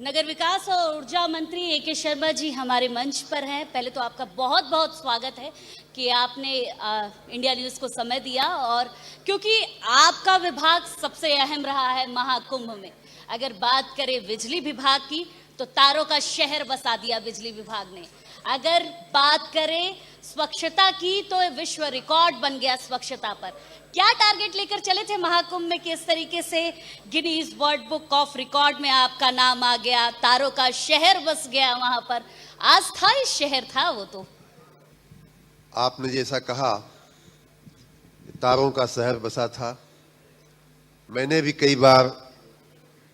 नगर विकास और ऊर्जा मंत्री ए.के. शर्मा जी हमारे मंच पर हैं। पहले तो आपका बहुत बहुत स्वागत है कि आपने इंडिया न्यूज़ को समय दिया, और क्योंकि आपका विभाग सबसे अहम रहा है महाकुंभ में। अगर बात करें बिजली विभाग की, तो तारों का शहर बसा दिया बिजली विभाग ने। अगर बात करें स्वच्छता की, तो विश्व रिकॉर्ड बन गया स्वच्छता पर। क्या टारगेट लेकर चले थे महाकुंभ में, किस तरीके से Guinness world book of record में आपका नाम आ गया, तारों का शहर बस गया वहां पर। अस्थायी शहर था वो तो। आपने जैसा कहा, तारों का शहर बसा था। मैंने भी कई बार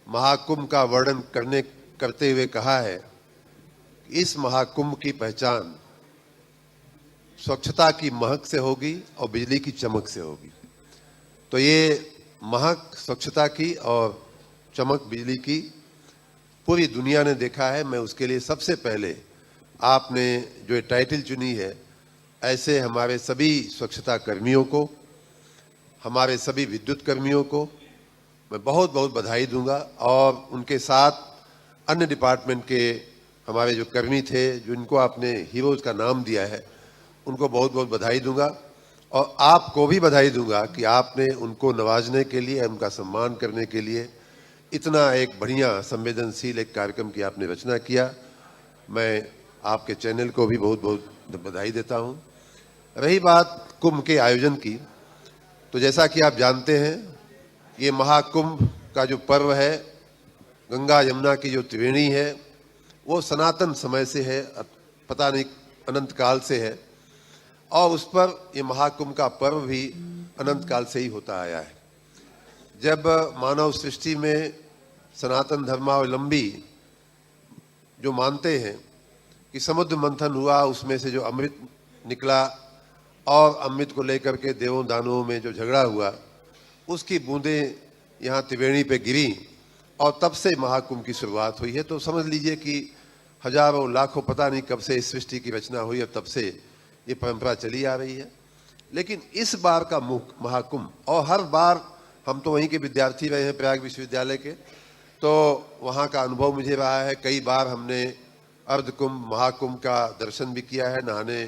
महाकुंभ का वर्णन करते हुए कहा है, इस महाकुंभ की पहचान स्वच्छता की महक से होगी और बिजली की चमक से होगी। तो ये महक स्वच्छता की और चमक बिजली की पूरी दुनिया ने देखा है। मैं उसके लिए सबसे पहले आपने जो ये टाइटल चुनी है, ऐसे हमारे सभी स्वच्छता कर्मियों को, हमारे सभी विद्युत कर्मियों को मैं बहुत बहुत बधाई दूंगा, और उनके साथ अन्य डिपार्टमेंट के हमारे जो कर्मी थे, जिनको आपने हीरोज का नाम दिया है, उनको बहुत बहुत बधाई दूंगा। और आपको भी बधाई दूंगा कि आपने उनको नवाजने के लिए, उनका सम्मान करने के लिए इतना एक बढ़िया संवेदनशील एक कार्यक्रम की आपने रचना किया। मैं आपके चैनल को भी बहुत बहुत बधाई देता हूं। रही बात कुंभ के आयोजन की, तो जैसा कि आप जानते हैं, ये महाकुंभ का जो पर्व है, गंगा यमुना की जो त्रिवेणी है, वो सनातन समय से है, पता नहीं अनंत काल से है, और उस पर ये महाकुंभ का पर्व भी अनंत काल से ही होता आया है। जब मानव सृष्टि में सनातन धर्मावलंबी जो मानते हैं कि समुद्र मंथन हुआ, उसमें से जो अमृत निकला, और अमृत को लेकर के देवों दानवों में जो झगड़ा हुआ, उसकी बूंदें यहाँ त्रिवेणी पे गिरी, और तब से महाकुंभ की शुरुआत हुई है। तो समझ लीजिए कि हजारों लाखों, पता नहीं कब से इस सृष्टि की रचना हुई, और तब से ये परंपरा चली आ रही है। लेकिन इस बार का महाकुंभ, और हर बार हम तो वहीं के विद्यार्थी रहे हैं प्रयाग विश्वविद्यालय के, तो वहाँ का अनुभव मुझे रहा है। कई बार हमने अर्धकुंभ महाकुंभ का दर्शन भी किया है, नहाने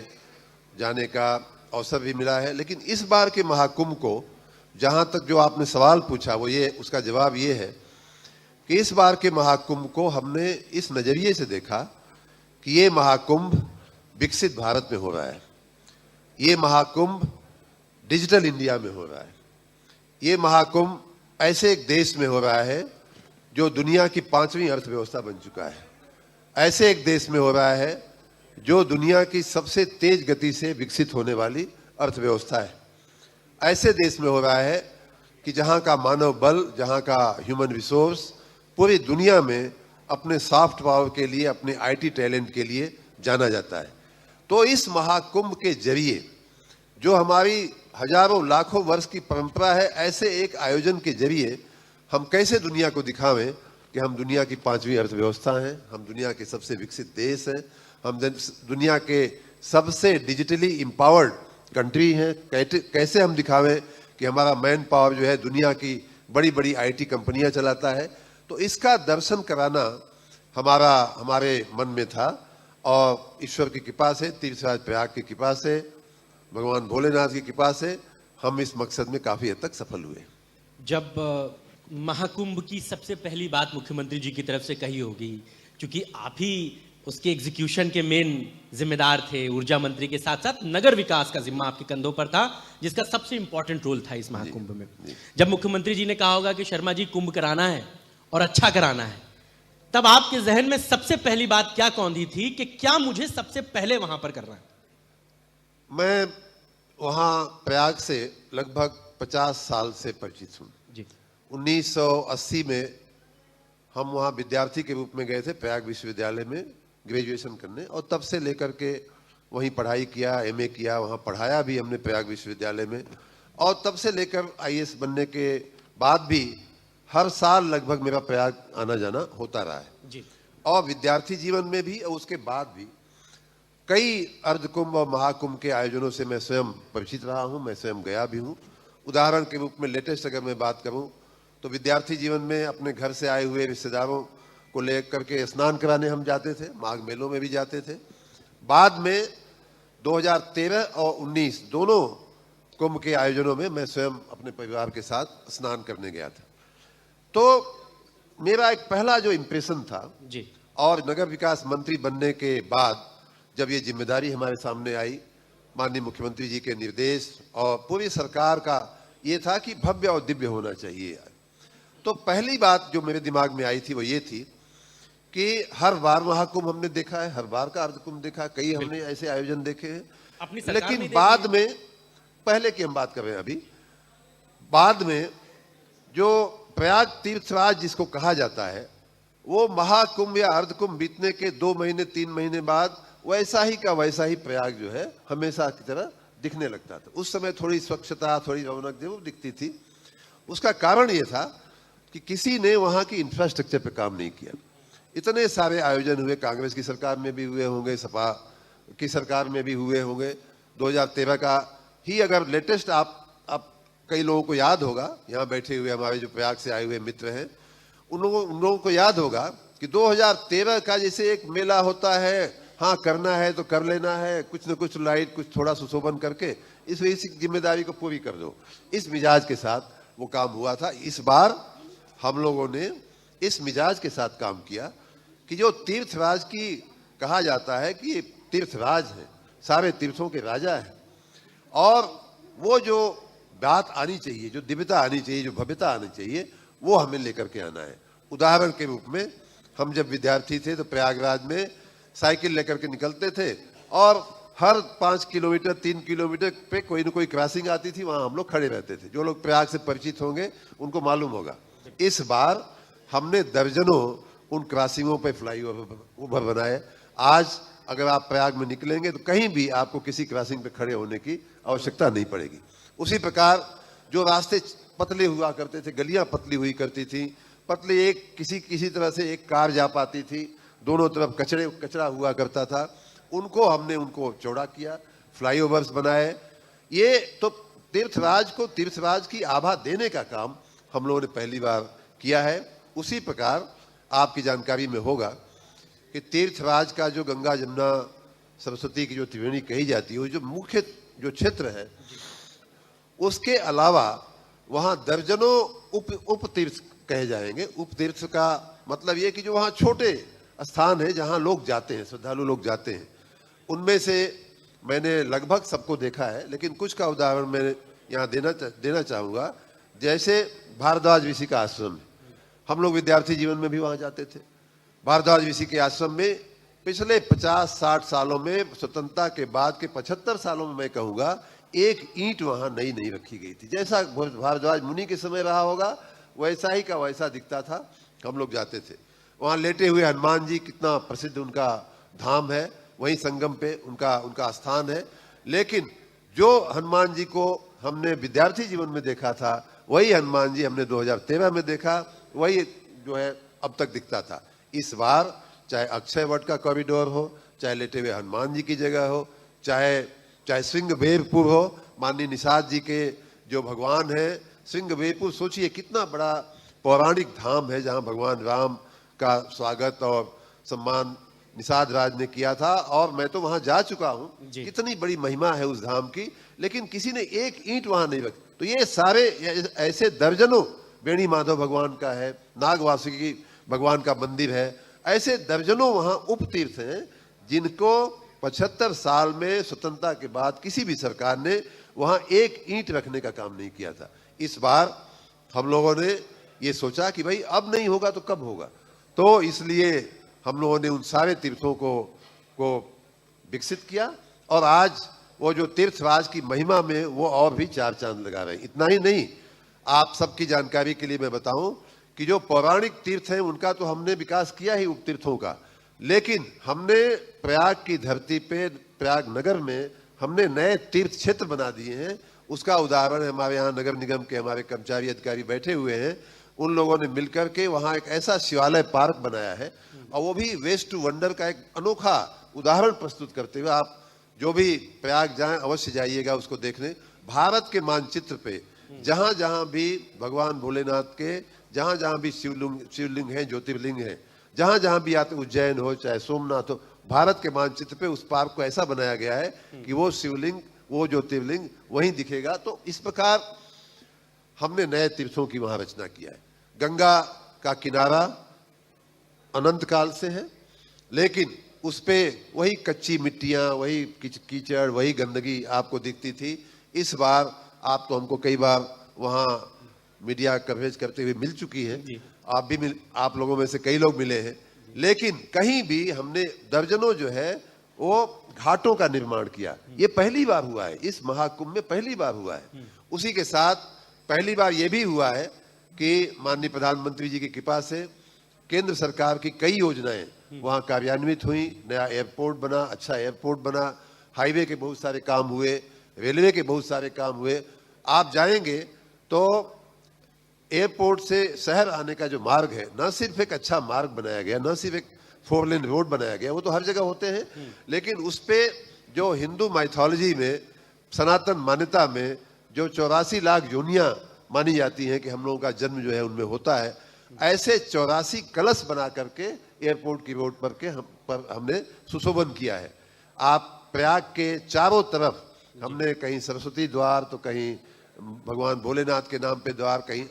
जाने का अवसर भी मिला है। लेकिन इस बार के महाकुंभ को, जहाँ तक जो आपने सवाल पूछा, वो ये, उसका जवाब ये है कि इस बार के महाकुंभ को हमने इस नज़रिए से देखा कि ये महाकुंभ विकसित भारत में हो रहा है, ये महाकुंभ डिजिटल इंडिया में हो रहा है, ये महाकुंभ ऐसे एक देश में हो रहा है जो दुनिया की 5वीं अर्थव्यवस्था बन चुका है, ऐसे एक देश में हो रहा है जो दुनिया की सबसे तेज गति से विकसित होने वाली अर्थव्यवस्था है, ऐसे देश में हो रहा है कि जहां का मानव बल, जहां का ह्यूमन रिसोर्स पूरी दुनिया में अपने सॉफ्ट पावर के लिए, अपने आईटी टैलेंट के लिए जाना जाता है। तो इस महाकुंभ के जरिए, जो हमारी हजारों लाखों वर्ष की परंपरा है, ऐसे एक आयोजन के जरिए हम कैसे दुनिया को दिखावें कि हम दुनिया की 5वीं अर्थव्यवस्था हैं, हम दुनिया के सबसे विकसित देश हैं, हम दुनिया के सबसे डिजिटली एम्पावर्ड कंट्री हैं। कैसे हम दिखावें कि हमारा मैन पावर जो है दुनिया की बड़ी बड़ी आईटी कंपनियां चलाता है। तो इसका दर्शन कराना हमारे मन में था, और ईश्वर की कृपा से, तीर्थराज प्रयाग की कृपा से, भगवान भोलेनाथ की कृपा से हम इस मकसद में काफी हद तक सफल हुए। जब महाकुंभ की सबसे पहली बात मुख्यमंत्री जी की तरफ से कही होगी, क्योंकि आप ही उसके एग्जीक्यूशन के मेन जिम्मेदार थे, ऊर्जा मंत्री के साथ साथ नगर विकास का जिम्मा आपके कंधों पर था, जिसका सबसे इंपॉर्टेंट रोल था इस महाकुंभ में। जब मुख्यमंत्री जी ने कहा होगा कि शर्मा जी कुंभ कराना है और अच्छा कराना है, तब आपके जहन में सबसे पहली बात क्या कौंधी थी कि क्या मुझे सबसे पहले वहां पर करना है? मैं वहां प्रयाग से लगभग 50 साल से परिचित हूं। 1980 में हम वहाँ विद्यार्थी के रूप में गए थे प्रयाग विश्वविद्यालय में ग्रेजुएशन करने, और तब से लेकर के वहीं पढ़ाई किया, एमए किया, वहाँ पढ़ाया भी हमने प्रयाग विश्वविद्यालय में, और तब से लेकर आईएएस बनने के बाद भी हर साल लगभग मेरा प्रयाग आना जाना होता रहा है जी। और विद्यार्थी जीवन में भी, और उसके बाद भी कई अर्धकुंभ और महाकुंभ के आयोजनों से मैं स्वयं परिचित रहा हूँ, मैं स्वयं गया भी हूँ। उदाहरण के रूप में लेटेस्ट अगर मैं बात करूँ, तो विद्यार्थी जीवन में अपने घर से आए हुए रिश्तेदारों को लेकर के स्नान कराने हम जाते थे, माघ मेलों में भी जाते थे। बाद में 2013 और 19 दोनों कुंभ के आयोजनों में मैं स्वयं अपने परिवार के साथ स्नान करने गया था। तो मेरा एक पहला जो इम्प्रेशन था जी, और नगर विकास मंत्री बनने के बाद जब ये जिम्मेदारी हमारे सामने आई, माननीय मुख्यमंत्री जी के निर्देश और पूरी सरकार का ये था कि भव्य और दिव्य होना चाहिए। तो पहली बात जो मेरे दिमाग में आई थी वो ये थी कि हर बार महाकुंभ हमने देखा है, हर बार का अर्धकुंभ देखा है, कई हमने ऐसे आयोजन देखे हैं, अपनी सरकार में लेकिन देखे बाद में, पहले की हम बात कर रहे हैं अभी, बाद में जो प्रयाग तीर्थराज जिसको कहा जाता है, वो महाकुंभ या अर्धकुंभ बीतने के 2 महीने 3 महीने बाद वैसा ही का वैसा ही प्रयाग जो है हमेशा की तरह दिखने लगता था। उस समय थोड़ी स्वच्छता, थोड़ी रौनक जरूर दिखती थी। उसका कारण ये था कि किसी ने वहां की इंफ्रास्ट्रक्चर पे काम नहीं किया। इतने सारे आयोजन हुए, कांग्रेस की सरकार में भी हुए होंगे, सपा की सरकार में भी हुए होंगे। 2013 का ही अगर लेटेस्ट आप कई लोगों को याद होगा, यहाँ बैठे हुए हमारे जो प्रयाग से आए हुए मित्र हैं, उन लोगों को याद होगा कि 2013 का जैसे एक मेला होता है, हाँ करना है तो कर लेना है, कुछ न कुछ लाइट, कुछ थोड़ा सुशोभन करके इस जिम्मेदारी को पूरी कर दो, इस मिजाज के साथ वो काम हुआ था। इस बार हम लोगों ने इस मिजाज के साथ काम किया कि जो तीर्थराज की कहा जाता है कि ये तीर्थराज है, सारे तीर्थों के राजा है, और वो जो बात आनी चाहिए, जो दिव्यता आनी चाहिए, जो भव्यता आनी चाहिए, वो हमें लेकर के आना है। उदाहरण के रूप में हम जब विद्यार्थी थे तो प्रयागराज में साइकिल लेकर के निकलते थे और हर 5 किलोमीटर 3 किलोमीटर पे कोई न कोई क्रॉसिंग आती थी, वहां हम लोग खड़े रहते थे। जो लोग प्रयाग से परिचित होंगे उनको मालूम होगा। इस बार हमने दर्जनों उन क्रॉसिंगों पे फ्लाईओवर बनाए। आज अगर आप प्रयाग में निकलेंगे तो कहीं भी आपको किसी क्रॉसिंग पे खड़े होने की आवश्यकता नहीं पड़ेगी। उसी प्रकार जो रास्ते पतले हुआ करते थे, गलियां पतली हुई करती थी, पतले एक किसी तरह से एक कार जा पाती थी, दोनों तरफ कचरा हुआ करता था, उनको चौड़ा किया, फ्लाईओवर्स बनाए। ये तो तीर्थराज की आभा देने का काम हम लोगों ने पहली बार किया है। उसी प्रकार आपकी जानकारी में होगा कि तीर्थराज का जो गंगा जमुना सरस्वती की जो त्रिवेणी कही जाती है, वो जो मुख्य जो क्षेत्र है, उसके अलावा वहां दर्जनों उप तीर्थ कहे जाएंगे। उप तीर्थ का मतलब ये कि जो वहां छोटे स्थान है जहां लोग जाते हैं, श्रद्धालु लोग जाते हैं। उनमें से मैंने लगभग सबको देखा है, लेकिन कुछ का उदाहरण मैं यहाँ देना चाहूँगा। जैसे भारद्वाज ऋषि का आश्रम है, हम लोग विद्यार्थी जीवन में भी वहाँ जाते थे। भारद्वाज ऋषि के आश्रम में पिछले 50-60 सालों में, स्वतंत्रता के बाद के 75 सालों में मैं कहूँगा, एक ईंट वहाँ नई नहीं रखी गई थी। जैसा भारद्वाज मुनि के समय रहा होगा वैसा ही का वैसा दिखता था। हम लोग जाते थे वहाँ। लेटे हुए हनुमान जी, कितना प्रसिद्ध उनका धाम है, वहीं संगम पे उनका स्थान है। लेकिन जो हनुमान जी को हमने विद्यार्थी जीवन में देखा था, वही हनुमान जी हमने 2013 में देखा, वही जो है अब तक दिखता था। इस बार चाहे अक्षय वट का कॉरिडोर हो, चाहे लेटे हुए हनुमान जी की जगह हो, चाहे श्रृंगबेरपुर हो, माननीय निषाद जी के जो भगवान है श्रृंगबेरपुर, सोचिए कितना बड़ा पौराणिक धाम है जहां भगवान राम का स्वागत और सम्मान निषाद राज ने किया था, और मैं तो वहां जा चुका हूं। कितनी बड़ी महिमा है उस धाम की, लेकिन किसी ने एक ईंट वहां नहीं रखी। तो ये सारे ऐसे दर्जनों, बेणी माधव भगवान का है, नागवासुकी भगवान का मंदिर है, ऐसे दर्जनों वहां उप तीर्थ हैं जिनको 75 साल में स्वतंत्रता के बाद किसी भी सरकार ने वहां एक ईंट रखने का काम नहीं किया था। इस बार हम लोगों ने ये सोचा कि भाई अब नहीं होगा तो कब होगा, तो इसलिए हम लोगों ने उन सारे तीर्थों को विकसित किया, और आज वो जो तीर्थराज की महिमा में वो और भी 4 चांद लगा रहे हैं। इतना ही नहीं, आप सबकी जानकारी के लिए मैं बताऊं कि जो पौराणिक तीर्थ हैं उनका तो हमने विकास किया ही उप तीर्थों का, लेकिन हमने प्रयाग की धरती पे, प्रयाग नगर में हमने नए तीर्थ क्षेत्र बना दिए हैं। उसका उदाहरण है, हमारे यहाँ नगर निगम के हमारे कर्मचारी अधिकारी बैठे हुए हैं, उन लोगों ने मिलकर के वहाँ एक ऐसा शिवालय पार्क बनाया है, और वो भी वेस्ट टू वंडर का एक अनोखा उदाहरण प्रस्तुत करते हुए। आप जो भी प्रयाग जाएं अवश्य जाइएगा उसको देखने। भारत के मानचित्र पे जहां जहां भी भगवान भोलेनाथ के जहां जहां भी शिवलिंग है, ज्योतिर्लिंग है, जहां जहां भी आते, उज्जैन हो चाहे सोमनाथ हो, भारत के मानचित्र पे उस पार्क को ऐसा बनाया गया है कि वो शिवलिंग, वो ज्योतिर्लिंग वहीं दिखेगा। तो इस प्रकार हमने नए तीर्थों की वहां रचना किया है। गंगा का किनारा अनंत काल से है, लेकिन उस पे वही कच्ची मिट्टियां, वही कीचड़, वही गंदगी आपको दिखती थी। इस बार आप तो हमको कई बार वहां मीडिया कवरेज करते हुए मिल चुकी है, आप भी आप लोगों में से कई लोग मिले हैं, लेकिन कहीं भी हमने दर्जनों जो है वो घाटों का निर्माण किया। ये पहली बार हुआ है, इस महाकुंभ में पहली बार हुआ है। उसी के साथ पहली बार ये भी हुआ है कि माननीय प्रधानमंत्री जी की कृपा से केंद्र सरकार की कई योजनाएं वहां कार्यान्वित हुई। नया एयरपोर्ट बना, अच्छा एयरपोर्ट बना, हाईवे के बहुत सारे काम हुए, रेलवे के बहुत सारे काम हुए। आप जाएंगे तो एयरपोर्ट से शहर आने का जो मार्ग है, न सिर्फ एक अच्छा मार्ग बनाया गया, न सिर्फ एक 4 लेन रोड बनाया गया, वो तो हर जगह होते हैं, लेकिन उस पे जो हिंदू माइथोलॉजी में, सनातन मान्यता में जो 84 लाख योनियां मानी जाती हैं कि हम लोगों का जन्म जो है उनमें होता है, ऐसे 84 कलश बना करके एयरपोर्ट की रोड पर हमने सुशोभन किया है। आप प्रयाग के चारों तरफ हमने कहीं सरस्वती द्वार, तो कहीं भगवान भोलेनाथ के नाम पे द्वार, कहीं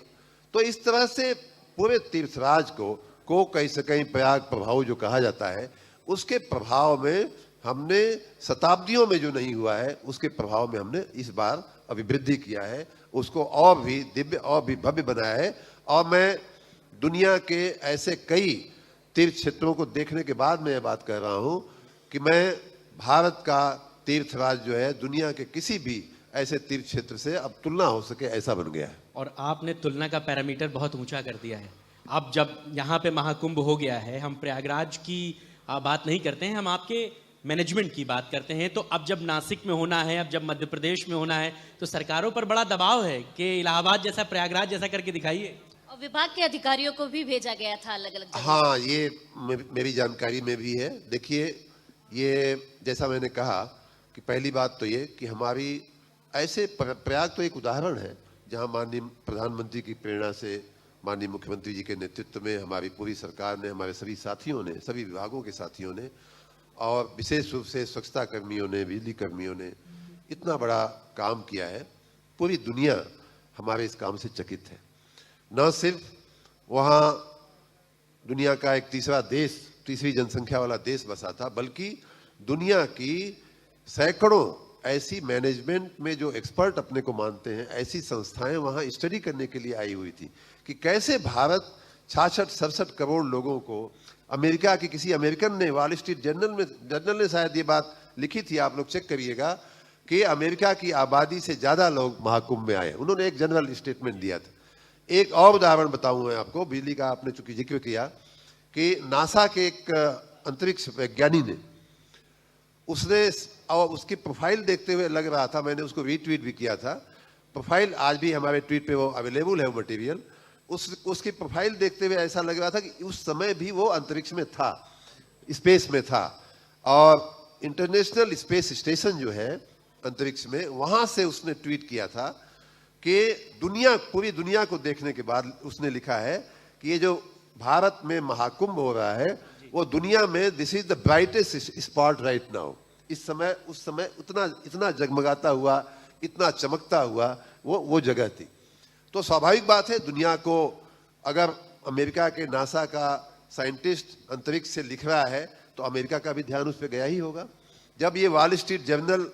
तो इस तरह से पूरे तीर्थराज को कहीं से कहीं प्रयाग प्रभाव जो कहा जाता है, उसके प्रभाव में हमने शताब्दियों में जो नहीं हुआ है, उसके प्रभाव में हमने इस बार अभिवृद्धि किया है, उसको और भी दिव्य और भी भव्य बनाया है। और मैं दुनिया के ऐसे कई तीर्थ क्षेत्रों को देखने के बाद मैं ये बात कह रहा हूं कि मैं भारत का तीर्थराज जो है दुनिया के किसी भी ऐसे तीर्थ क्षेत्र से अब तुलना हो सके ऐसा बन गया है। और आपने तुलना का पैरामीटर बहुत ऊंचा कर दिया है। अब जब यहाँ पे महाकुंभ हो गया है, हम प्रयागराज की बात नहीं करते हैं, हम आपके मैनेजमेंट की बात करते हैं। तो अब जब नासिक में होना है, अब जब मध्य प्रदेश में होना है, तो सरकारों पर बड़ा दबाव है कि इलाहाबाद जैसा, प्रयागराज जैसा करके दिखाइए। और विभाग के अधिकारियों को भी भेजा गया था अलग अलग जगह। हाँ, ये मेरी जानकारी में भी है। देखिए, ये जैसा मैंने कहा कि पहली बात तो ये कि हमारी ऐसे प्रयाग तो एक उदाहरण है जहां माननीय प्रधानमंत्री की प्रेरणा से, माननीय मुख्यमंत्री जी के नेतृत्व में हमारी पूरी सरकार ने, हमारे सभी साथियों ने, सभी विभागों के साथियों ने, और विशेष रूप से स्वच्छता कर्मियों ने, बिजली कर्मियों ने इतना बड़ा काम किया है। पूरी दुनिया हमारे इस काम से चकित है। न सिर्फ वहाँ दुनिया का एक तीसरा देश, तीसरी जनसंख्या वाला देश बसा था, बल्कि दुनिया की सैकड़ों ऐसी मैनेजमेंट में जो एक्सपर्ट अपने को मानते हैं, ऐसी संस्थाएं वहाँ स्टडी करने के लिए आई हुई थी कि कैसे भारत 66-67 करोड़ लोगों को, अमेरिका की किसी अमेरिकन ने, वॉल स्ट्रीट जर्नल ने शायद ये बात लिखी थी, आप लोग चेक करिएगा, कि अमेरिका की आबादी से ज्यादा लोग महाकुंभ में आए। उन्होंने एक जनरल स्टेटमेंट दिया था। एक और उदाहरण बताऊं मैं आपको, बिजली का आपने चूंकि जिक्र किया, कि नासा के एक अंतरिक्ष वैज्ञानिक ने, उसने, और उसकी प्रोफाइल देखते हुए लग रहा था, मैंने उसको रीट्वीट भी किया था, प्रोफाइल आज भी हमारे ट्वीट पे वो अवेलेबल है, वो मटेरियल, उसकी प्रोफाइल देखते हुए ऐसा लग रहा था कि उस समय भी वो अंतरिक्ष में था, स्पेस में था। और इंटरनेशनल स्पेस स्टेशन जो है अंतरिक्ष में, वहां से उसने ट्वीट किया था कि दुनिया, पूरी दुनिया को देखने के बाद उसने लिखा है कि ये जो भारत में महाकुंभ हो रहा है, वो दुनिया में this is the brightest spot right now. इस समय, उस समय इतना जगमगाता हुआ, इतना चमकता हुआ वो जगह थी। तो स्वाभाविक बात है, दुनिया को अगर अमेरिका के नासा का साइंटिस्ट अंतरिक्ष से लिख रहा है तो अमेरिका का भी ध्यान उस पर गया ही होगा। जब ये वॉल स्ट्रीट जर्नल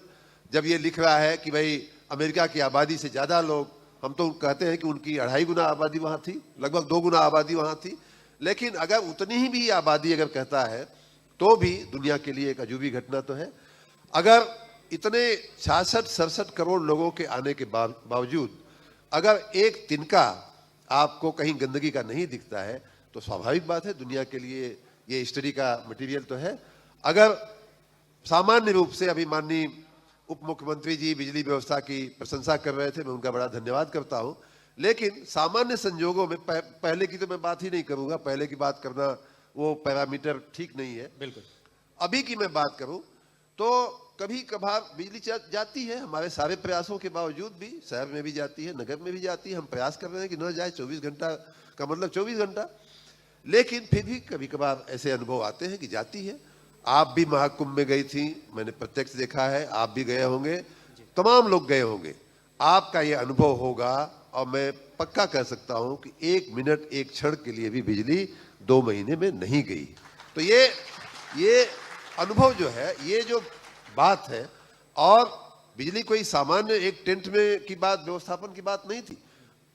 जब ये लिख रहा है कि भाई अमेरिका की आबादी से ज्यादा लोग, हम तो कहते हैं कि उनकी 2.5 गुना आबादी वहां थी, लगभग 2 गुना आबादी वहां थी, लेकिन अगर उतनी ही भी आबादी अगर कहता है तो भी दुनिया के लिए एक अजूबी घटना तो है। अगर इतने 66-67 करोड़ लोगों के आने के बावजूद अगर एक तिनका आपको कहीं गंदगी का नहीं दिखता है, तो स्वाभाविक बात है दुनिया के लिए ये स्टडी का मटेरियल तो है। अगर सामान्य रूप से, अभी माननीय उप मुख्यमंत्री जी बिजली व्यवस्था की प्रशंसा कर रहे थे, मैं उनका बड़ा धन्यवाद करता हूं, लेकिन सामान्य संजोगों में, पहले की तो मैं बात ही नहीं करूंगा, पहले की बात करना वो पैरामीटर ठीक नहीं है। बिल्कुल। अभी की मैं बात करूं तो कभी कभार बिजली जाती है, हमारे सारे प्रयासों के बावजूद भी, शहर में भी जाती है, नगर में भी जाती है। हम प्रयास कर रहे हैं कि न जाए 24 घंटा का मतलब 24 घंटा, लेकिन फिर भी कभी कभार ऐसे अनुभव आते हैं कि जाती है। आप भी महाकुंभ में गई थी, मैंने प्रत्यक्ष देखा है, आप भी गए होंगे, तमाम लोग गए होंगे, आपका ये अनुभव होगा। और मैं पक्का कह सकता हूं कि 1 मिनट 1 क्षण के लिए भी बिजली 2 महीने में नहीं गई। तो ये अनुभव जो है, ये जो बात है, और बिजली कोई सामान्य एक टेंट में की बात, व्यवस्थापन की बात नहीं थी।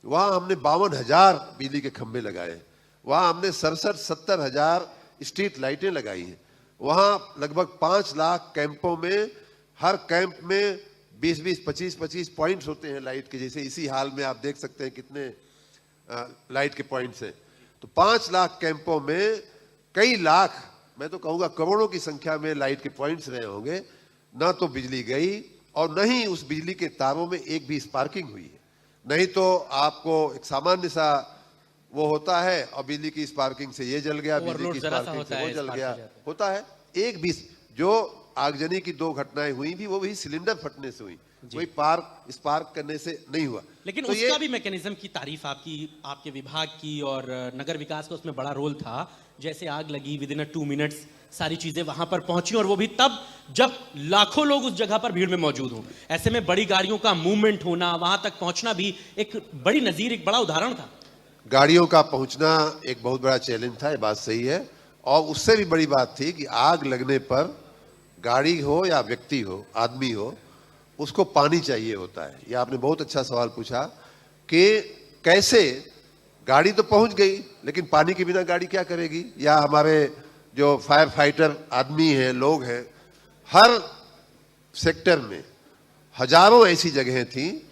वहां हमने 52,000 बिजली के खंभे लगाए, वहां हमने 67-70 हजार स्ट्रीट लाइटें लगाई हैं, वहां लगभग 5 लाख कैंपों में, हर कैंप में 20-20, 25-25 पॉइंट्स होते हैं लाइट के। जैसे इसी हाल में आप देख सकते हैं कितने लाइट के पॉइंट्स हैं। तो 5 लाख कैंपों में कई लाख, मैं तो कहूंगा करोड़ों की संख्या में लाइट के पॉइंट्स रहे होंगे। ना तो बिजली गई और न ही उस बिजली के तारों में एक भी स्पार्किंग हुई है। नहीं तो आपको एक सामान्य सा वो होता है, और बिजली की स्पार्किंग से ये जल गया, बिजली की स्पार्किंग से वो जल गया, होता है। एक भी जो आगजनी की 2 घटनाएं हुई भी, वो भी सिलेंडर फटने से हुई, कोई स्पार्क करने से नहीं हुआ। लेकिन तो उसका भी मैकेनिज्म की तारीफ आपके विभाग की और नगर विकास का उसमें बड़ा रोल था। जैसे आग लगी, विदिन 2 मिनट्स सारी चीजें वहां पर पहुंची, और वो भी तब जब लाखों लोग उस जगह पर भीड़ में मौजूद हों। ऐसे में बड़ी गाड़ियों का मूवमेंट होना, वहां तक पहुंचना भी एक बड़ी नजीर, एक बड़ा उदाहरण था। गाड़ियों का पहुंचना एक बहुत बड़ा चैलेंज था, ये बात सही है। और उससे भी बड़ी बात थी कि आग लगने पर गाड़ी हो या व्यक्ति हो, आदमी हो, उसको पानी चाहिए होता है। ये आपने बहुत अच्छा सवाल पूछा कि कैसे गाड़ी तो पहुंच गई, लेकिन पानी के बिना गाड़ी क्या करेगी। या हमारे जो फायर फाइटर आदमी हैं, लोग हैं, हर सेक्टर में हजारों ऐसी जगहें थी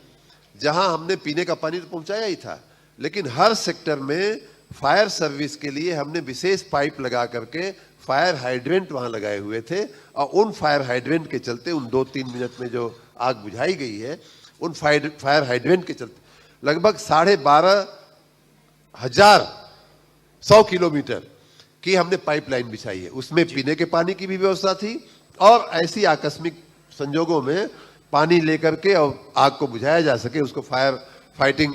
जहां हमने पीने का पानी तो पहुंचाया ही था, लेकिन हर सेक्टर में फायर सर्विस के लिए हमने विशेष पाइप लगा करके फायर हाइड्रेंट वहां लगाए हुए थे। और उन फायर हाइड्रेंट के चलते, उन 2-3 मिनट में जो आग बुझाई गई है, उन फायर हाइड्रेंट के चलते लगभग 12,500 100 किलोमीटर की हमने पाइपलाइन बिछाई है। उसमें पीने के पानी की भी व्यवस्था थी, और ऐसी आकस्मिक संजोगों में पानी लेकर के और आग को बुझाया जा सके, उसको फायर फाइटिंग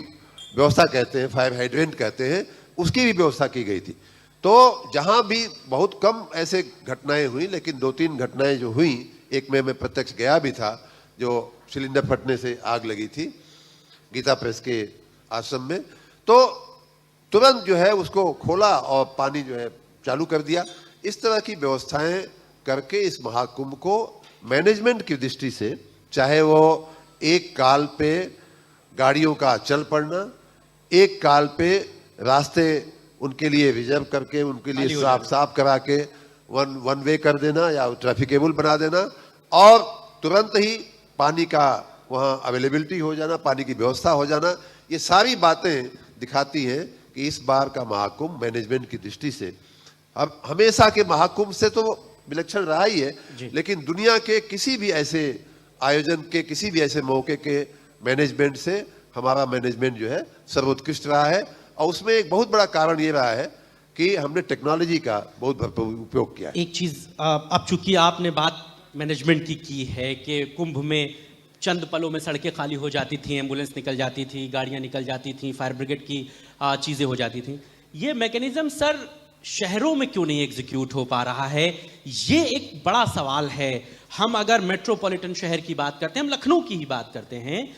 व्यवस्था कहते हैं, फायर हाइड्रेंट कहते हैं, उसकी भी व्यवस्था की गई थी। तो जहां भी बहुत कम ऐसे घटनाएं हुई, लेकिन 2-3 घटनाएं जो हुई, एक में मैं प्रत्यक्ष गया भी था, जो सिलेंडर फटने से आग लगी थी गीता प्रेस के आश्रम में, तो तुरंत जो है उसको खोला और पानी जो है चालू कर दिया। इस तरह की व्यवस्थाएं करके इस महाकुंभ को मैनेजमेंट की दृष्टि से, चाहे वो एक काल पे गाड़ियों का चल पड़ना, एक काल पे रास्ते उनके लिए रिजर्व करके, उनके लिए साफ करा के वन वे कर देना या ट्रैफिकेबल बना देना, और तुरंत ही पानी का वहाँ अवेलेबिलिटी हो जाना, पानी की व्यवस्था हो जाना, ये सारी बातें दिखाती हैं कि इस बार का महाकुंभ मैनेजमेंट की दृष्टि से, अब हमेशा के महाकुंभ से तो विलक्षण रहा ही है, लेकिन दुनिया के किसी भी ऐसे आयोजन के, किसी भी ऐसे मौके के मैनेजमेंट से हमारा मैनेजमेंट जो है सर्वोत्कृष्ट रहा है। और उसमें एक बहुत बड़ा कारण ये रहा है कि हमने टेक्नोलॉजी का बहुत भरपूर उपयोग किया है। एक चीज, अब चूंकि आपने बात मैनेजमेंट की है कि कुंभ में चंद पलों में सड़कें खाली हो जाती थी, एम्बुलेंस निकल जाती थी, गाड़ियां निकल जाती थी, फायर ब्रिगेड की चीजें हो जाती थी, ये मैकेनिज्म सर शहरों में क्यों नहीं एग्जीक्यूट हो पा रहा है? ये एक बड़ा सवाल है। हम अगर मेट्रोपॉलिटन शहर की बात करते हैं, हम लखनऊ की ही बात करते हैं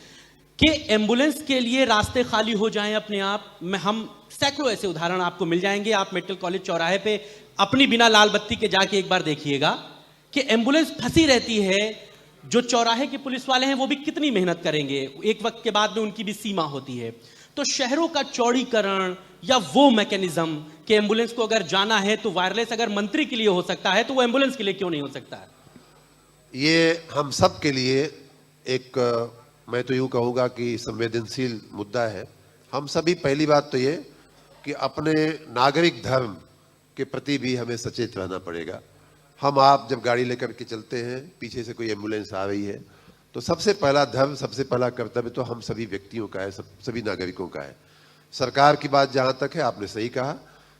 कि एम्बुलेंस के लिए रास्ते खाली हो जाएं अपने आप में, हम सैकड़ों ऐसे उदाहरण आपको मिल जाएंगे। आप मेडिकल कॉलेज चौराहे पे अपनी बिना लाल बत्ती के जाके एक बार देखिएगा कि एम्बुलेंस फंसी रहती है। जो चौराहे के पुलिस वाले हैं वो भी कितनी मेहनत करेंगे, एक वक्त के बाद में उनकी भी सीमा होती है। तो शहरों का चौड़ीकरण या वो मैकेनिज्म कि एम्बुलेंस को अगर जाना है तो वायरलेस अगर मंत्री के लिए हो सकता है, तो वो एम्बुलेंस के लिए क्यों नहीं हो सकता है? ये हम सब के लिए एक, मैं तो यूं कहूंगा कि संवेदनशील मुद्दा है। हम सभी, पहली बात तो ये कि अपने नागरिक धर्म के प्रति भी हमें सचेत रहना पड़ेगा। हम आप जब गाड़ी लेकर के चलते हैं, पीछे से कोई एम्बुलेंस आ रही है, तो सबसे पहला धर्म, सबसे पहला कर्तव्य तो हम सभी व्यक्तियों का है, सभी नागरिकों का है। सरकार की बात जहां तक है, आपने सही कहा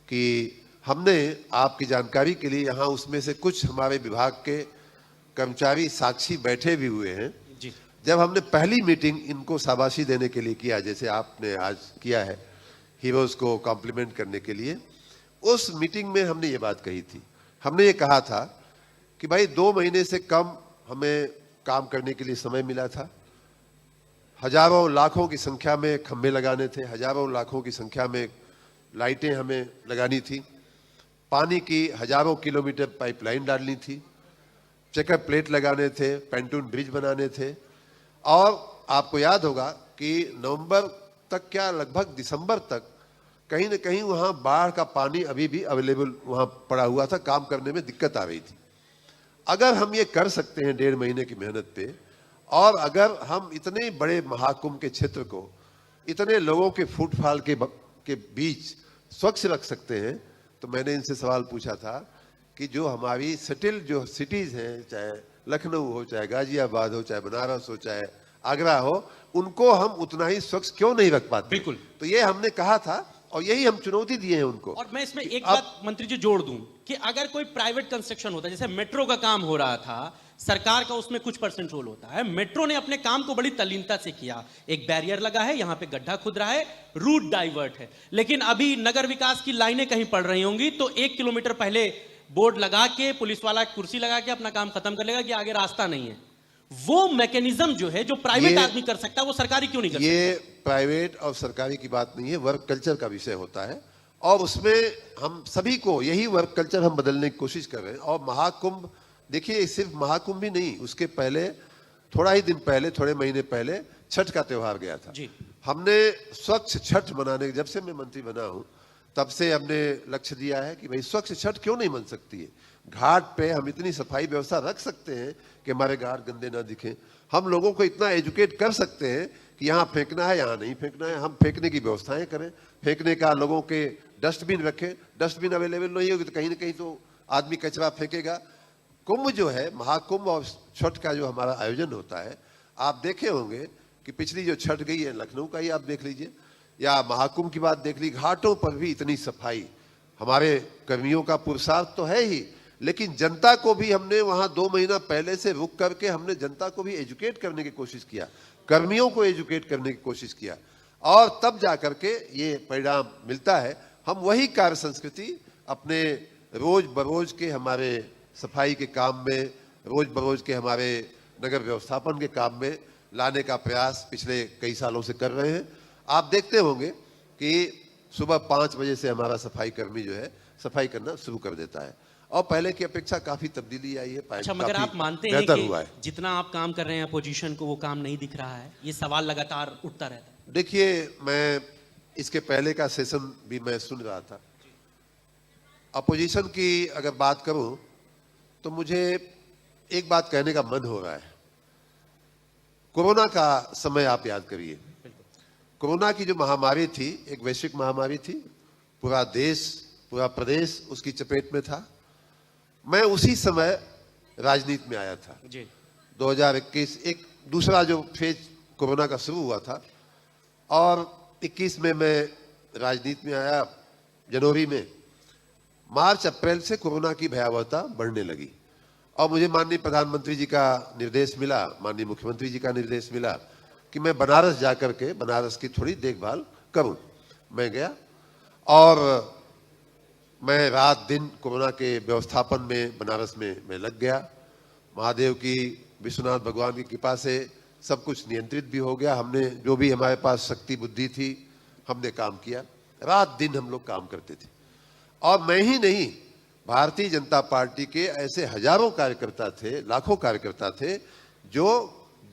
कि हमने आपकी जानकारी के लिए यहाँ उसमें से कुछ हमारे विभाग के कर्मचारी साक्षी बैठे भी हुए हैं। जब हमने पहली मीटिंग इनको शाबाशी देने के लिए किया, जैसे आपने आज किया है, हीरोज को कॉम्प्लीमेंट करने के लिए, उस मीटिंग में हमने ये बात कही थी। हमने ये कहा था कि भाई 2 महीने से कम हमें काम करने के लिए समय मिला था। हजारों लाखों की संख्या में खंभे लगाने थे, हजारों लाखों की संख्या में लाइटें हमें लगानी थी, पानी की हजारों किलोमीटर पाइपलाइन डालनी थी, चेकर प्लेट लगाने थे, पेंटून ब्रिज बनाने थे। और आपको याद होगा कि नवंबर तक क्या लगभग दिसंबर तक कहीं न कहीं वहां बाढ़ का पानी अभी भी अवेलेबल वहां पड़ा हुआ था, काम करने में दिक्कत आ रही थी। अगर हम ये कर सकते हैं 1.5 महीने की मेहनत पे, और अगर हम इतने बड़े महाकुंभ के क्षेत्र को इतने लोगों के फुटफाल के बीच स्वच्छ रख सकते हैं, तो मैंने इनसे सवाल पूछा था कि जो हमारी सेटल जो सिटीज हैं, चाहे लखनऊ हो, चाहे गाजियाबाद हो, चाहे बनारस हो, चाहे आगरा हो, उनको हम उतना ही स्वच्छ क्यों नहीं रख पाते। बिल्कुल। तो ये हमने कहा था और यही हम चुनौती दिए हैं उनको। और मैं इसमें एक बात मंत्री जी जोड़ दूं कि अगर कोई प्राइवेट कंस्ट्रक्शन होता है, जैसे मेट्रो का काम हो रहा था, सरकार का उसमें कुछ परसेंट रोल होता है। मेट्रो ने अपने काम को बड़ी तल्लीनता से किया, एक बैरियर लगा है, यहां पे गड्ढा खुद रहा है, रूट डाइवर्ट है। लेकिन अभी नगर विकास की लाइनें कहीं पड़ रही होंगी तो 1 किलोमीटर पहले बोर्ड लगा के पुलिस वाला कुर्सी लगा के अपना काम खत्म कर लेगा कि आगे रास्ता नहीं है। वो मैकेनिज्म जो है, जो प्राइवेट आदमी कर सकता है, वो सरकारी क्यों नहीं कर सकता? ये प्राइवेट और सरकारी की बात नहीं है, वर्क कल्चर का विषय होता है और उसमें हम सभी को यही वर्क कल्चर हम बदलने की कोशिश कर रहे हैं। और महाकुंभ, देखिए सिर्फ महाकुंभ ही नहीं, उसके पहले थोड़ा ही दिन पहले, थोड़े महीने पहले छठ का त्योहार गया था जी। हमने स्वच्छ छठ मनाने, जब से मैं मंत्री बना हूं तब से हमने लक्ष्य दिया है कि भाई स्वच्छ छठ क्यों नहीं बन सकती है। घाट पे हम इतनी सफाई व्यवस्था रख सकते हैं कि हमारे घाट गंदे ना दिखें। हम लोगों को इतना एजुकेट कर सकते हैं कि यहाँ फेंकना है, यहाँ नहीं फेंकना है, हम फेंकने की व्यवस्थाएं करें। फेंकने का लोगों के डस्टबिन रखें, डस्टबिन अवेलेबल नहीं होगी तो कहीं ना कहीं तो आदमी कचरा फेंकेगा। कुंभ जो है, महाकुंभ और छठ का जो हमारा आयोजन होता है, आप देखे होंगे कि पिछली जो छठ गई है लखनऊ का ही आप देख लीजिए, या महाकुंभ की बात देख ली, घाटों पर भी इतनी सफाई। हमारे कर्मियों का पुरुषार्थ तो है ही, लेकिन जनता को भी हमने वहां 2 महीना पहले से रुक करके हमने जनता को भी एजुकेट करने की कोशिश किया, कर्मियों को एजुकेट करने की कोशिश किया, और तब जाकर के ये परिणाम मिलता है। हम वही कार्य संस्कृति अपने रोज बरोज के हमारे सफाई के काम में, रोज बरोज के हमारे नगर व्यवस्थापन के काम में लाने का प्रयास पिछले कई सालों से कर रहे हैं। आप देखते होंगे कि सुबह 5 बजे से हमारा सफाई कर्मी जो है सफाई करना शुरू कर देता है और पहले की अपेक्षा काफी तब्दीली आई है। अच्छा, मगर आप मानते हैं कि जितना आप काम कर रहे हैं अपोजिशन को वो काम नहीं दिख रहा है? ये सवाल लगातार उठता रहता है। देखिए, मैं इसके पहले का सेशन भी मैं सुन रहा था। अपोजिशन की अगर बात करूं तो मुझे एक बात कहने का मन हो रहा है। कोरोना का समय आप याद करिए। कोरोना की जो महामारी थी, एक वैश्विक महामारी थी, पूरा देश, पूरा प्रदेश उसकी चपेट में था। मैं उसी समय राजनीति में आया था जी। 2021 एक दूसरा जो फेज कोरोना का शुरू हुआ था और 21 में मैं राजनीति में आया जनवरी में। मार्च अप्रैल से कोरोना की भयावहता बढ़ने लगी और मुझे माननीय प्रधानमंत्री जी का निर्देश मिला, माननीय मुख्यमंत्री जी का निर्देश मिला कि मैं बनारस जाकर के बनारस की थोड़ी देखभाल करूं। मैं गया और मैं रात दिन कोरोना के व्यवस्थापन में बनारस में मैं लग गया। महादेव की, विश्वनाथ भगवान की कृपा से सब कुछ नियंत्रित भी हो गया। हमने जो भी हमारे पास शक्ति बुद्धि थी हमने काम किया, रात दिन हम लोग काम करते थे। और मैं ही नहीं, भारतीय जनता पार्टी के ऐसे हजारों कार्यकर्ता थे, लाखों कार्यकर्ता थे जो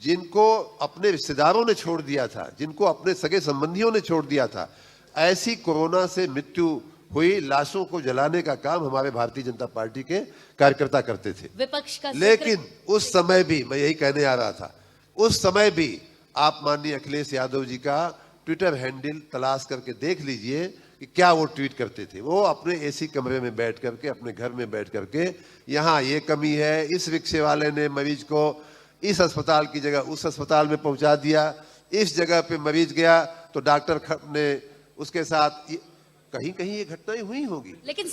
जिनको अपने रिश्तेदारों ने छोड़ दिया था, जिनको अपने सगे संबंधियों ने छोड़ दिया था। ऐसी कोरोना से मृत्यु हुई लाशों को जलाने का काम हमारे भारतीय जनता पार्टी के कार्यकर्ता करते थे। विपक्ष का लेकिन उस समय भी मैं यही कहने आ रहा था, उस समय भी आप माननीय अखिलेश यादव जी का ट्विटर हैंडल तलाश करके देख लीजिए कि क्या वो ट्वीट करते थे। वो अपने एसी कमरे में बैठ करके, अपने घर में बैठ करके, यहाँ ये कमी है, इस रिक्शे वाले ने मरीज को इस अस्पताल की जगह उस अस्पताल में पहुंचा दिया, इस जगह पे मरीज गया तो डॉक्टर ने उसके साथ, कहीं कहीं ये घटनाएं हुई होंगी। लेकिन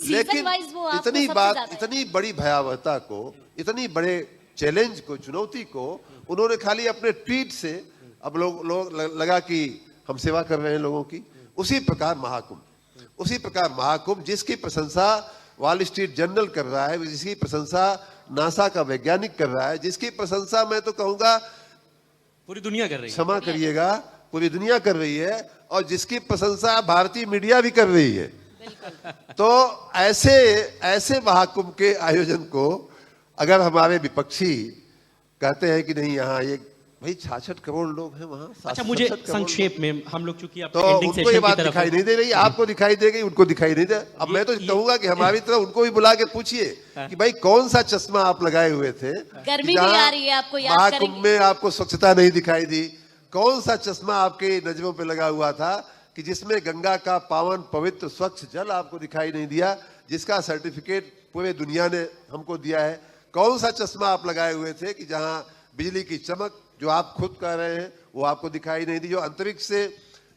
वो इतनी बात, इतनी बड़ी भयावहता को, इतनी बड़े चैलेंज को, चुनौती को उन्होंने खाली अपने ट्वीट से, अब लोग लगा कि हम सेवा कर रहे हैं लोगों की। उसी प्रकार महाकुंभ, उसी प्रकार महाकुंभ, जिसकी प्रशंसा वॉल स्ट्रीट जर्नल कर रहा है, जिसकी प्रशंसा नासा का वैज्ञानिक कर रहा है, जिसकी प्रशंसा मैं तो कहूंगा पूरी दुनिया कर रही है। क्षमा करिएगा पूरी दुनिया कर रही है, और जिसकी प्रशंसा भारतीय मीडिया भी कर रही है। तो ऐसे महाकुंभ के आयोजन को अगर हमारे विपक्षी कहते हैं कि नहीं, यहाँ ये भाई 66 करोड़ लोग हैं वहां। अच्छा, मुझे 67 करोड़ संक्षेप में, हम लोग चूंकि तो एंडिंग उनको ये सेशन की बात तरफ दिखाई नहीं दे रही, आपको दिखाई देगी, उनको दिखाई नहीं दे। अब मैं तो कहूंगा कि हमारी तरफ उनको भी बुला के पूछिए कि भाई कौन सा चश्मा आप लगाए हुए थे, गर्मी भी जहां आ रही है, आपको याद महाकुंभ करेंगे। में आपको स्वच्छता नहीं दिखाई दी। कौन सा चश्मा आपके नजरों पे लगा हुआ था कि जिसमें गंगा का पावन पवित्र स्वच्छ जल आपको दिखाई नहीं दिया, जिसका सर्टिफिकेट पूरे दुनिया ने हमको दिया है। कौन सा चश्मा आप लगाए हुए थे कि जहां बिजली की चमक, जो आप खुद कह रहे हैं, वो आपको दिखाई नहीं दी। जो अंतरिक्ष से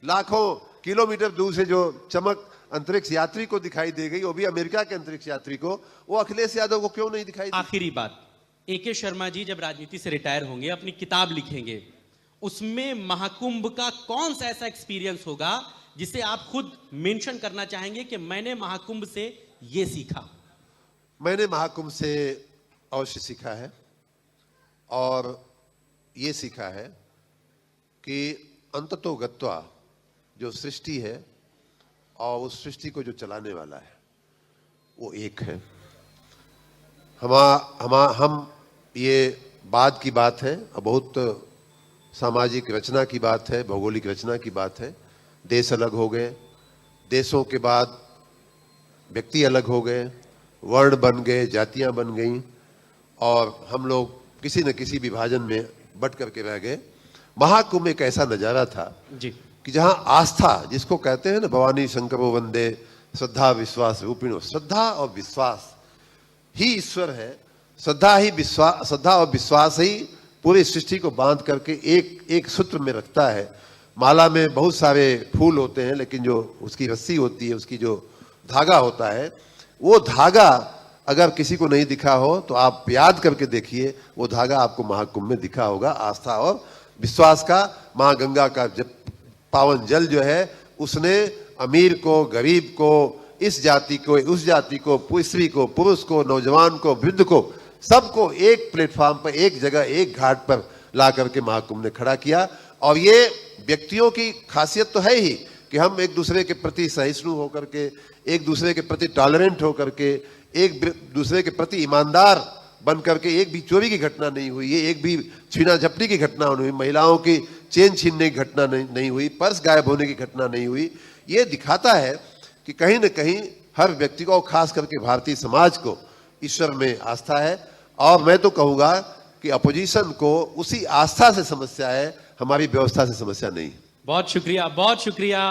लाखों किलोमीटर दूर से जो चमक अंतरिक्ष यात्री को दिखाई दे गई, वो भी अमेरिका के अंतरिक्ष यात्री को, वो अखिलेश यादव को क्यों नहीं दिखाई दी? आखिरी बात, AK शर्मा जी जब राजनीति से रिटायर होंगे, अपनी किताब लिखेंगे, उसमें महाकुंभ का कौन सा ऐसा एक्सपीरियंस होगा जिसे आप खुद मेंशन करना चाहेंगे कि मैंने महाकुंभ से ये सीखा? मैंने महाकुंभ से अवश्य सीखा है, और ये सीखा है कि अंततो गत्वा जो सृष्टि है और उस सृष्टि को जो चलाने वाला है वो एक है। हम ये बाद की बात है, बहुत सामाजिक रचना की बात है, भौगोलिक रचना की बात है। देश अलग हो गए, देशों के बाद व्यक्ति अलग हो गए, वर्ण बन गए, जातियां बन गईं, और हम लोग किसी न किसी विभाजन में बट करके रह गए। महाकुंभ एक ऐसा नजारा था जी, कि जहां आस्था, जिसको कहते हैं ना, भवानी शंकरो वंदे श्रद्धा विश्वास रूपिणो, श्रद्धा और विश्वास ही ईश्वर है। श्रद्धा और विश्वास ही पूरी सृष्टि को बांध करके एक सूत्र में रखता है। माला में बहुत सारे फूल होते हैं, लेकिन जो उसकी रस्सी होती है, उसकी जो धागा होता है, वो धागा अगर किसी को नहीं दिखा हो तो आप याद करके देखिए, वो धागा आपको महाकुंभ में दिखा होगा। आस्था और विश्वास का, माँ गंगा का जब पावन जल जो है, उसने अमीर को, गरीब को, इस जाति को, उस जाति को, स्त्री को, पुरुष को, नौजवान को, वृद्ध को, सबको एक प्लेटफॉर्म पर, एक जगह, एक घाट पर ला करके महाकुंभ ने खड़ा किया। और ये व्यक्तियों की खासियत तो है ही कि हम एक दूसरे के प्रति सहिष्णु होकर के, एक दूसरे के प्रति टॉलरेंट होकर के, एक दूसरे के प्रति ईमानदार बन करके, एक भी चोरी की घटना नहीं हुई है, एक भी छीना झपटी की घटना नहीं हुई, महिलाओं की चेन छीनने की घटना नहीं हुई, पर्स गायब होने की घटना नहीं हुई। ये दिखाता है कि कहीं न कहीं हर व्यक्ति को, खास करके भारतीय समाज को, ईश्वर में आस्था है। और मैं तो कहूँगा कि अपोजिशन को उसी आस्था से समस्या है, हमारी व्यवस्था से समस्या नहीं। बहुत शुक्रिया, बहुत शुक्रिया।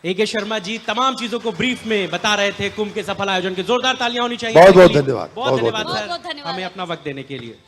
AK शर्मा जी तमाम चीजों को ब्रीफ में बता रहे थे कुंभ के सफल आयोजन के। जोरदार तालियां होनी चाहिए। बहुत बहुत धन्यवाद। बहुत धन्यवाद बहुत सर, बहुत धन्यवाद। हमें अपना वक्त देने के लिए।